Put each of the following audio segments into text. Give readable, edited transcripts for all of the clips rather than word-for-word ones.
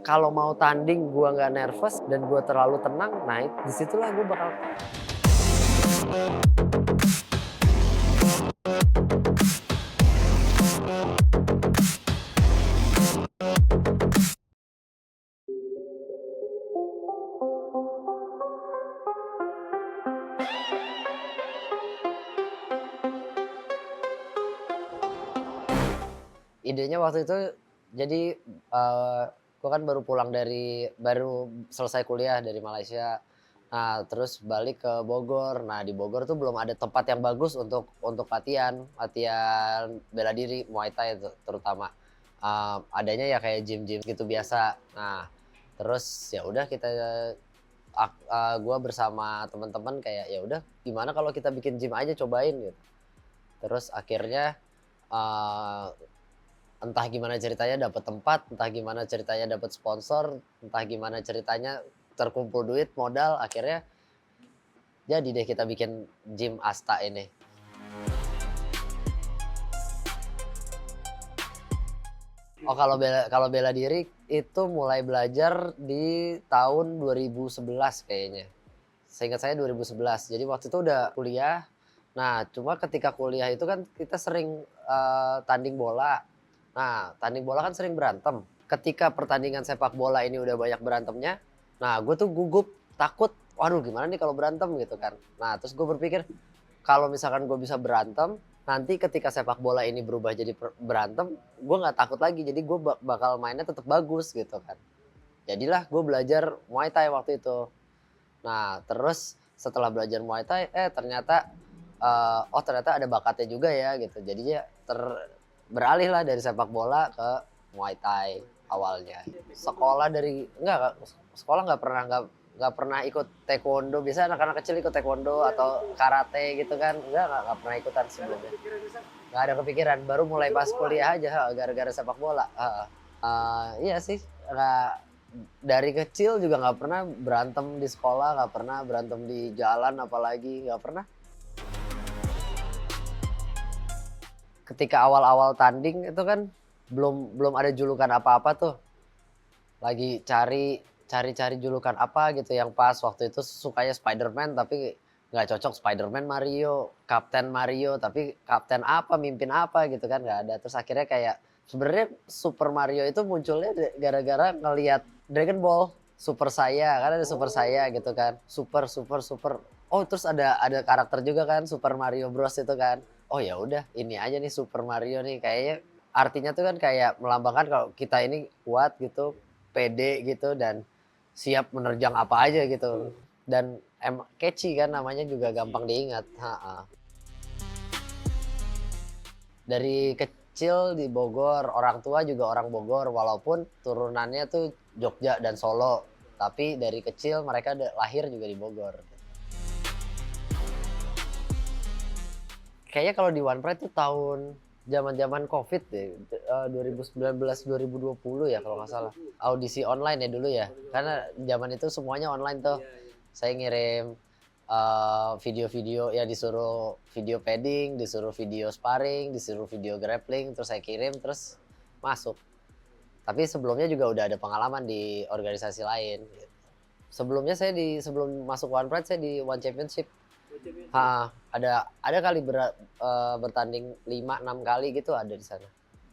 kalau mau tanding gue nggak nervous dan gue terlalu tenang, nah disitulah gue bakal. Idenya waktu itu jadi, gue kan baru selesai kuliah dari Malaysia. Nah, terus balik ke Bogor. Nah, di Bogor tuh belum ada tempat yang bagus untuk latihan latihan bela diri, Muay Thai itu terutama. Adanya ya kayak gym-gym gitu biasa. Nah, terus ya udah gua bersama teman-teman kayak, "Ya udah gimana kalau kita bikin gym aja cobain," gitu. Terus akhirnya, eee entah gimana ceritanya dapat tempat, entah gimana ceritanya dapat sponsor, entah gimana ceritanya terkumpul duit, modal, akhirnya jadi deh kita bikin gym Asta ini. Oh, kalau bela diri itu mulai belajar di tahun 2011 kayaknya. Seingat saya 2011. Jadi waktu itu udah kuliah. Nah, cuma ketika kuliah itu kan kita sering, tanding bola. Nah, tanding bola kan sering berantem. Ketika pertandingan sepak bola ini udah banyak berantemnya, nah gue tuh gugup, takut, "Waduh gimana nih kalau berantem?" Gitu kan. Nah, terus gue berpikir, kalau misalkan gue bisa berantem, nanti ketika sepak bola ini berubah jadi berantem, gue nggak takut lagi. Jadi gue bakal mainnya tetap bagus gitu kan. Jadilah gue belajar Muay Thai waktu itu. Nah, terus setelah belajar Muay Thai, ternyata, oh ternyata ada bakatnya juga ya gitu. Jadinya beralih lah dari sepak bola ke Muay Thai awalnya. Sekolah dari enggak, sekolah nggak pernah ikut taekwondo. Biasanya anak-anak kecil ikut taekwondo atau karate gitu kan. Nggak pernah ikutan sebelumnya. Nggak ada kepikiran, baru mulai pas kuliah aja, heeh, gara-gara sepak bola, heeh. Iya sih, nggak dari kecil juga nggak pernah berantem di sekolah, nggak pernah berantem di jalan apalagi, nggak pernah. Ketika awal-awal tanding itu kan belum belum ada julukan apa-apa tuh, lagi cari julukan apa gitu yang pas. Waktu itu sukanya Spiderman tapi nggak cocok, Spiderman Mario, Kapten Mario, tapi kapten apa, mimpin apa gitu kan nggak ada. Terus akhirnya kayak sebenarnya Super Mario itu munculnya gara-gara ngelihat Dragon Ball, Super Saya, kan ada Super Saya gitu kan, super super super. Oh terus ada karakter juga kan Super Mario Bros itu kan. Oh ya udah ini aja nih Super Mario nih, kayaknya artinya tuh kan kayak melambangkan kalau kita ini kuat gitu, pede gitu dan siap menerjang apa aja gitu. Dan catchy kan namanya juga gampang diingat, heeh. Dari kecil di Bogor, orang tua juga orang Bogor walaupun turunannya tuh Jogja dan Solo, tapi dari kecil mereka lahir juga di Bogor. Kayaknya kalau di One Pride tuh tahun zaman-zaman Covid deh, 2019, 2020 ya kalau nggak salah. Audisi online ya dulu ya, karena zaman itu semuanya online tuh. Saya ngirim, video-video ya, disuruh video padding, disuruh video sparring, disuruh video grappling, terus saya kirim, terus masuk. Tapi sebelumnya juga udah ada pengalaman di organisasi lain. Sebelumnya sebelum masuk One Pride saya di One Championship. Ada kali bertanding 5 6 kali gitu ada di sana.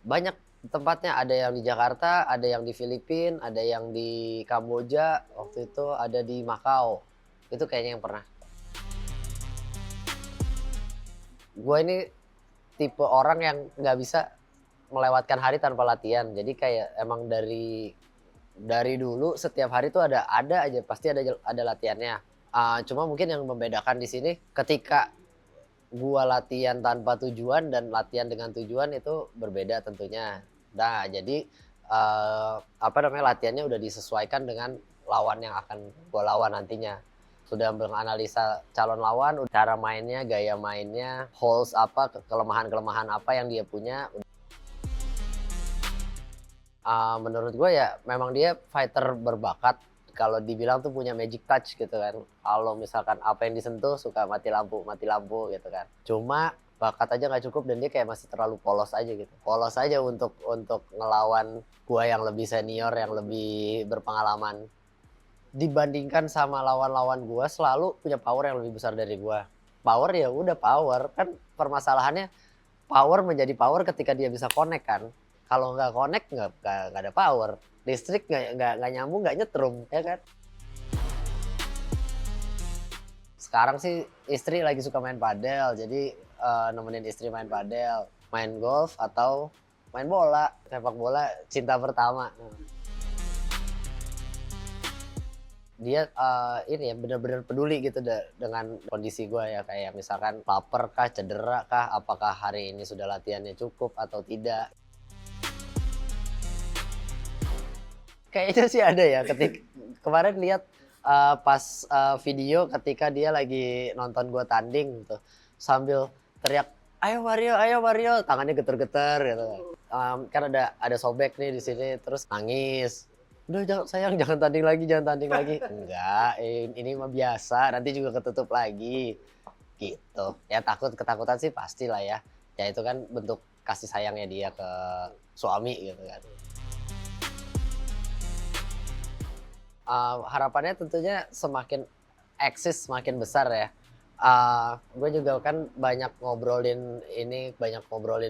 Banyak tempatnya, ada yang di Jakarta, ada yang di Filipina, ada yang di Kamboja, waktu itu ada di Makau. Itu kayaknya yang pernah. Gue ini tipe orang yang nggak bisa melewatkan hari tanpa latihan. Jadi kayak emang dari dulu setiap hari tuh ada aja pasti ada latihannya. Cuma mungkin yang membedakan di sini ketika gua latihan tanpa tujuan dan latihan dengan tujuan itu berbeda tentunya. Nah, jadi, apa namanya, latihannya udah disesuaikan dengan lawan yang akan gua lawan nantinya. Sudah menganalisa calon lawan, cara mainnya, gaya mainnya, holds apa, kelemahan-kelemahan apa yang dia punya. Menurut gue ya memang dia fighter berbakat, kalau dibilang tuh punya magic touch gitu kan. Kalau misalkan apa yang disentuh suka mati lampu gitu kan. Cuma bakat aja nggak cukup dan dia kayak masih terlalu polos aja gitu. Polos aja untuk ngelawan gua yang lebih senior, yang lebih berpengalaman. Dibandingkan sama lawan-lawan gua selalu punya power yang lebih besar dari gua. Power ya udah power, kan permasalahannya power menjadi power ketika dia bisa connect kan. Kalau nggak connect nggak ada power. Listrik nggak nyambung, nggak nyetrum, ya kan? Sekarang sih istri lagi suka main padel, jadi nemenin istri main padel, main golf atau main bola, sepak bola cinta pertama. Dia ini ya bener-bener peduli gitu dengan kondisi gue ya, kayak misalkan lapar kah, cedera kah, apakah hari ini sudah latihannya cukup atau tidak. Kayaknya sih ada ya kemarin lihat pas video ketika dia lagi nonton gue tanding gitu, sambil teriak, ayo Mario," tangannya geter-geter gitu. Kan ada sobek nih di sini, terus nangis. "Udah sayang jangan tanding lagi jangan tanding lagi." "Enggak, ini mah biasa, nanti juga ketutup lagi." Gitu. Ya ketakutan sih pastilah ya. Ya itu kan bentuk kasih sayangnya dia ke suami gitu kan. Harapannya tentunya semakin eksis semakin besar ya. Gue juga kan banyak ngobrolin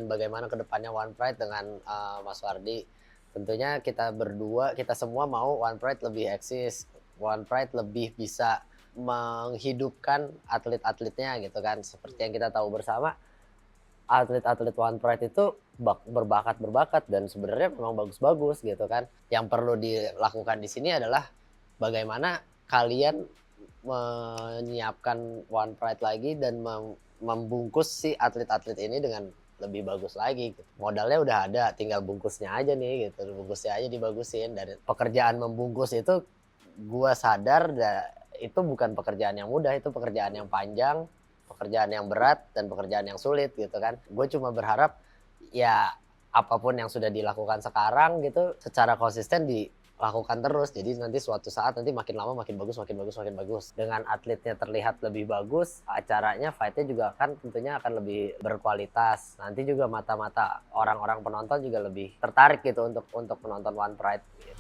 bagaimana ke depannya One Pride dengan Mas Wardi. Tentunya kita berdua, kita semua mau One Pride lebih eksis, One Pride lebih bisa menghidupkan atlet-atletnya gitu kan. Seperti yang kita tahu bersama, atlet-atlet One Pride itu berbakat dan sebenarnya memang bagus-bagus gitu kan. Yang perlu dilakukan di sini adalah bagaimana kalian menyiapkan One Pride lagi dan membungkus si atlet-atlet ini dengan lebih bagus lagi gitu. Modalnya udah ada, tinggal bungkusnya aja nih gitu, bungkusnya aja dibagusin. Dan pekerjaan membungkus itu gua sadar itu bukan pekerjaan yang mudah, itu pekerjaan yang panjang, pekerjaan yang berat dan pekerjaan yang sulit gitu kan. Gue cuma berharap ya apapun yang sudah dilakukan sekarang gitu secara konsisten dilakukan terus. Jadi nanti suatu saat nanti makin lama makin bagus, makin bagus, makin bagus. Dengan atletnya terlihat lebih bagus, acaranya, fight-nya juga kan tentunya akan lebih berkualitas. Nanti juga mata-mata orang-orang penonton juga lebih tertarik gitu untuk menonton One Pride. Gitu.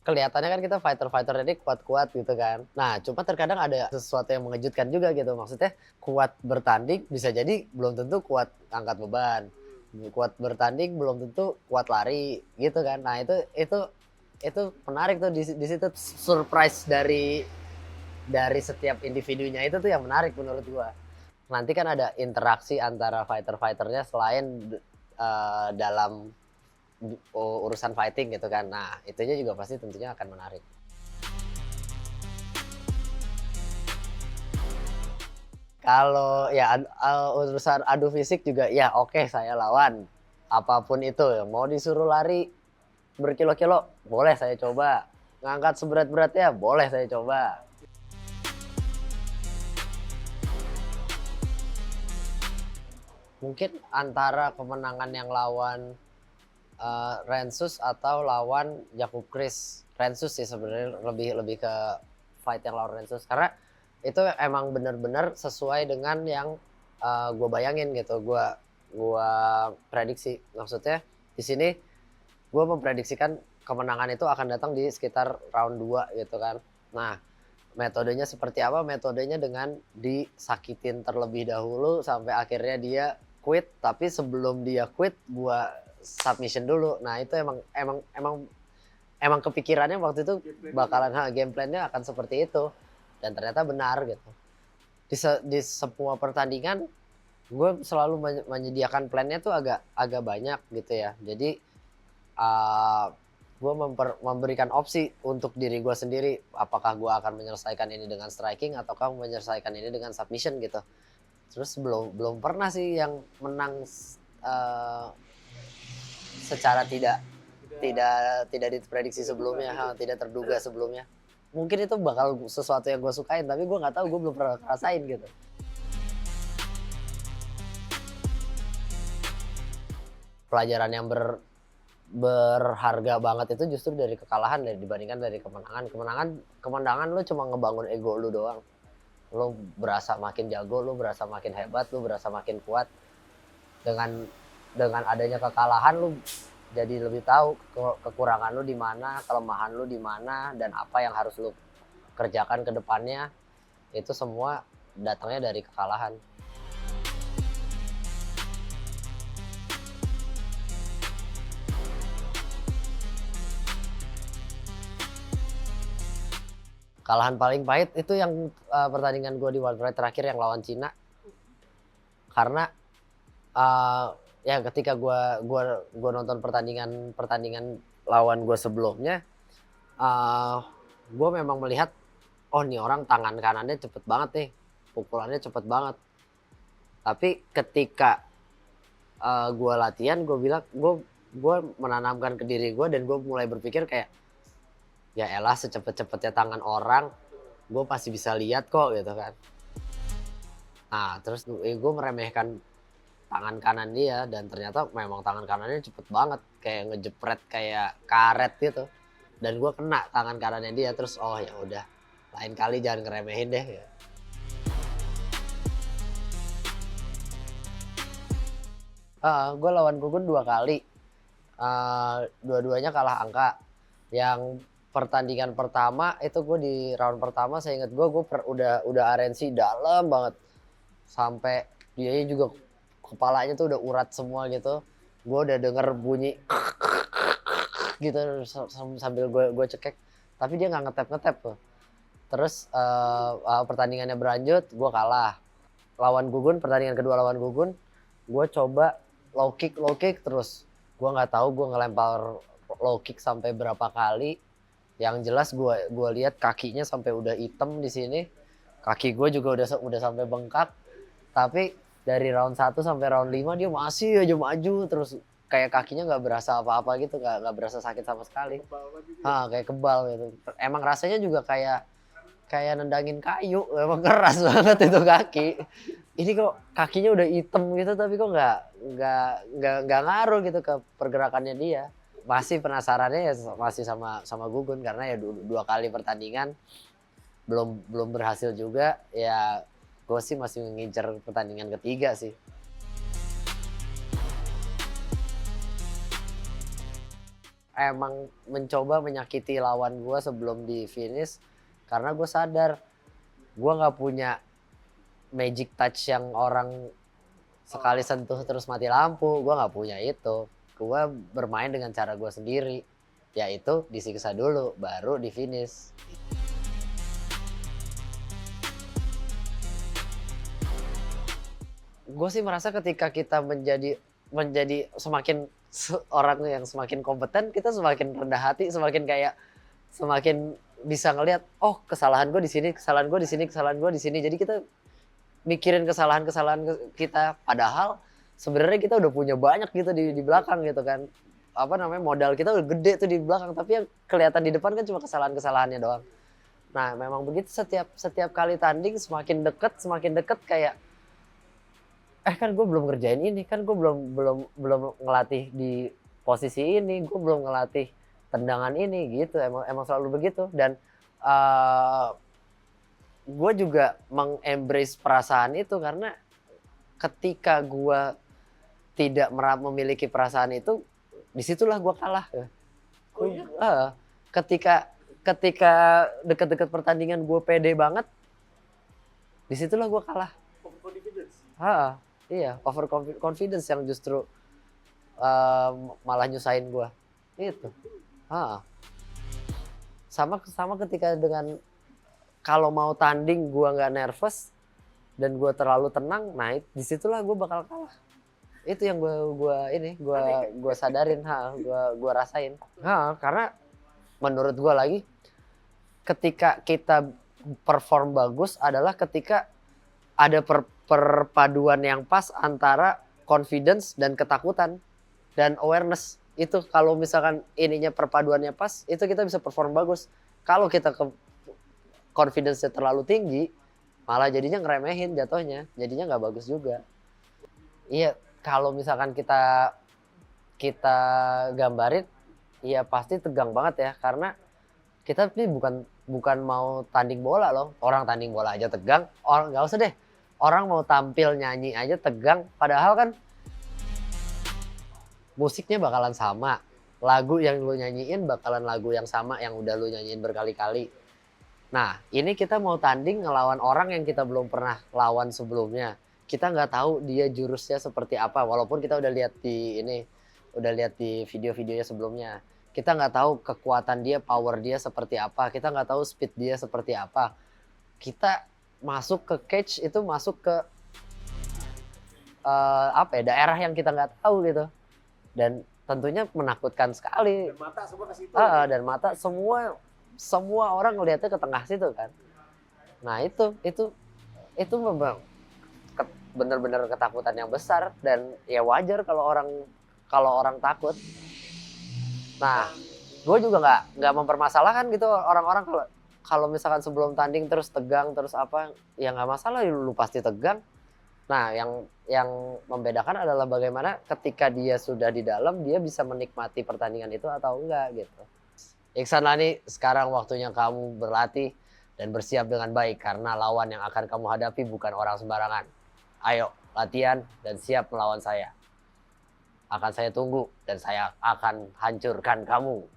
Kelihatannya kan kita fighter-fighter ini kuat-kuat gitu kan. Nah, cuma terkadang ada sesuatu yang mengejutkan juga gitu. Maksudnya kuat bertanding bisa jadi belum tentu kuat angkat beban. Kuat bertanding belum tentu kuat lari gitu kan. Nah, itu menarik tuh di situ surprise dari setiap individunya itu tuh yang menarik menurut gua. Nanti kan ada interaksi antara fighter-fighternya selain dalam urusan fighting gitu kan. Nah, itunya juga pasti tentunya akan menarik. Kalau ya urusan adu fisik juga ya oke saya lawan. Apapun itu, mau disuruh lari berkilo-kilo, boleh saya coba. Ngangkat seberat-beratnya, boleh saya coba. Mungkin antara kemenangan yang lawan Rensus atau lawan Jakub Kris. Rensus sih sebenarnya lebih ke fight yang lawan Rensus karena itu emang benar-benar sesuai dengan yang gue bayangin gitu. Gue prediksi, maksudnya di sini gue memprediksikan kemenangan itu akan datang di sekitar round 2 gitu kan. Nah, metodenya seperti apa? Metodenya dengan disakitin terlebih dahulu sampai akhirnya dia quit, tapi sebelum dia quit gue submission dulu. Nah, itu emang kepikirannya waktu itu bakalan game plan-nya akan seperti itu dan ternyata benar gitu. Di semua pertandingan gue selalu menyediakan plan-nya tuh agak banyak gitu ya. Jadi gue memberikan opsi untuk diri gue sendiri, apakah gue akan menyelesaikan ini dengan striking ataukah menyelesaikan ini dengan submission gitu. Terus belum pernah sih yang menang secara tidak diprediksi sebelumnya, tidak terduga sebelumnya. Mungkin itu bakal sesuatu yang gue sukain, tapi gue nggak tahu, gue belum pernah rasain gitu. Pelajaran yang berharga banget itu justru dari kekalahan dibandingkan dari kemenangan. Kemenangan lu cuma ngebangun ego lu doang. Lu berasa makin jago, lu berasa makin hebat, lu berasa makin kuat. Dengan adanya kekalahan lu jadi lebih tahu kekurangan lu di mana, kelemahan lu di mana, dan apa yang harus lu kerjakan ke depannya. Itu semua datangnya dari kekalahan. Kekalahan paling pahit itu yang pertandingan gue di World Pride terakhir yang lawan Cina. Karena ya ketika gue nonton pertandingan lawan gue sebelumnya, gue memang melihat, oh nih orang tangan kanannya cepet banget nih, pukulannya cepet banget. Tapi ketika gue latihan, gue bilang, gue menanamkan ke diri gue dan gue mulai berpikir kayak, ya elah secepet-cepetnya tangan orang, gue pasti bisa lihat kok gitu kan. Nah terus gue meremehkan tangan kanan dia, dan ternyata memang tangan kanannya cepet banget, kayak ngejepret kayak karet gitu. Dan gue kena tangan kanannya dia, terus oh ya udah, lain kali jangan ngeremehin deh ya. Gue lawan Gugun 2 kali, dua-duanya kalah angka. Yang pertandingan pertama itu gue di round pertama, saya ingat gue udah RNC dalam banget, sampai dia juga kepalanya tuh udah urat semua gitu. Gue udah denger bunyi gitu sambil gue cekek, tapi dia nggak ngetep tuh. Terus pertandingannya berlanjut, gue kalah lawan Gugun. Pertandingan kedua lawan Gugun, gue coba low kick terus. Gue nggak tahu gue ngelempar low kick sampai berapa kali. Yang jelas gue lihat kakinya sampai udah hitam di sini. Kaki gue juga udah sampai bengkak. Tapi dari round 1 sampai round 5 dia masih aja maju terus, kayak kakinya nggak berasa apa-apa gitu, nggak berasa sakit sama sekali. Kayak kebal gitu. Emang rasanya juga kayak nendangin kayu, emang keras banget itu kaki. Ini kok kakinya udah hitam gitu, tapi kok nggak ngaruh gitu ke pergerakannya dia. Masih penasarannya ya masih sama Gugun, karena ya 2 kali pertandingan belum berhasil juga. Ya gue sih masih mengincar pertandingan ketiga sih. Emang mencoba menyakiti lawan gue sebelum di finish, karena gue sadar gue nggak punya magic touch yang orang sekali sentuh terus mati lampu. Gue nggak punya itu. Gue bermain dengan cara gue sendiri, yaitu disiksa dulu baru di finish. Gue sih merasa ketika kita menjadi semakin orang yang semakin kompeten, kita semakin rendah hati, semakin bisa ngelihat, oh kesalahan gue di sini, kesalahan gue di sini, kesalahan gue di sini. Jadi kita mikirin kesalahan-kesalahan kita, padahal sebenarnya kita udah punya banyak gitu di belakang gitu kan. Apa namanya, modal kita udah gede tuh di belakang, tapi yang kelihatan di depan kan cuma kesalahan-kesalahannya doang. Nah memang begitu, setiap kali tanding semakin deket kayak, kan gue belum ngerjain ini, kan gue belum ngelatih di posisi ini, gue belum ngelatih tendangan ini gitu. Emang selalu begitu. Dan gue juga mengembrace perasaan itu, karena ketika gue tidak memiliki perasaan itu, disitulah gue kalah. Oh iya? Ketika deket-deket pertandingan gue pede banget, disitulah gue kalah. Iya, overconfidence yang justru malah nyusahin gue. Itu. Sama ketika dengan kalau mau tanding gue nggak nervous dan gue terlalu tenang, nah disitulah gue bakal kalah. Itu yang gue sadarin, gue rasain. Karena menurut gue lagi, ketika kita perform bagus adalah ketika ada perpaduan yang pas antara confidence dan ketakutan dan awareness. Itu kalau misalkan ininya perpaduannya pas, itu kita bisa perform bagus. Kalau kita confidence-nya terlalu tinggi, malah jadinya ngeremehin jatuhnya, jadinya nggak bagus juga. Iya, kalau misalkan kita gambarin, iya pasti tegang banget ya, karena Kita nih bukan mau tanding bola loh, orang tanding bola aja tegang, orang nggak usah deh, orang mau tampil nyanyi aja tegang, padahal kan musiknya bakalan sama, lagu yang lu nyanyiin bakalan lagu yang sama yang udah lu nyanyiin berkali-kali. Nah, ini kita mau tanding ngelawan orang yang kita belum pernah lawan sebelumnya. Kita nggak tahu dia jurusnya seperti apa, walaupun kita udah lihat di ini, udah lihat di video-videonya sebelumnya. Kita nggak tahu kekuatan dia, power dia seperti apa, kita nggak tahu speed dia seperti apa. Kita masuk ke cage itu masuk ke apa ya, daerah yang kita nggak tahu gitu. Dan tentunya menakutkan sekali. Dan mata semua ke situ. Dan mata semua orang ngelihatnya ke tengah situ kan. Nah itu memang benar-benar ketakutan yang besar dan ya wajar kalau orang takut. Nah, gue juga nggak mempermasalahkan gitu orang-orang kalau misalkan sebelum tanding terus tegang terus apa, ya nggak masalah, lu pasti tegang. Nah, yang membedakan adalah bagaimana ketika dia sudah di dalam, dia bisa menikmati pertandingan itu atau enggak gitu. Iksan Lani, sekarang waktunya kamu berlatih dan bersiap dengan baik karena lawan yang akan kamu hadapi bukan orang sembarangan. Ayo, latihan dan siap melawan saya. Akan saya tunggu dan saya akan hancurkan kamu.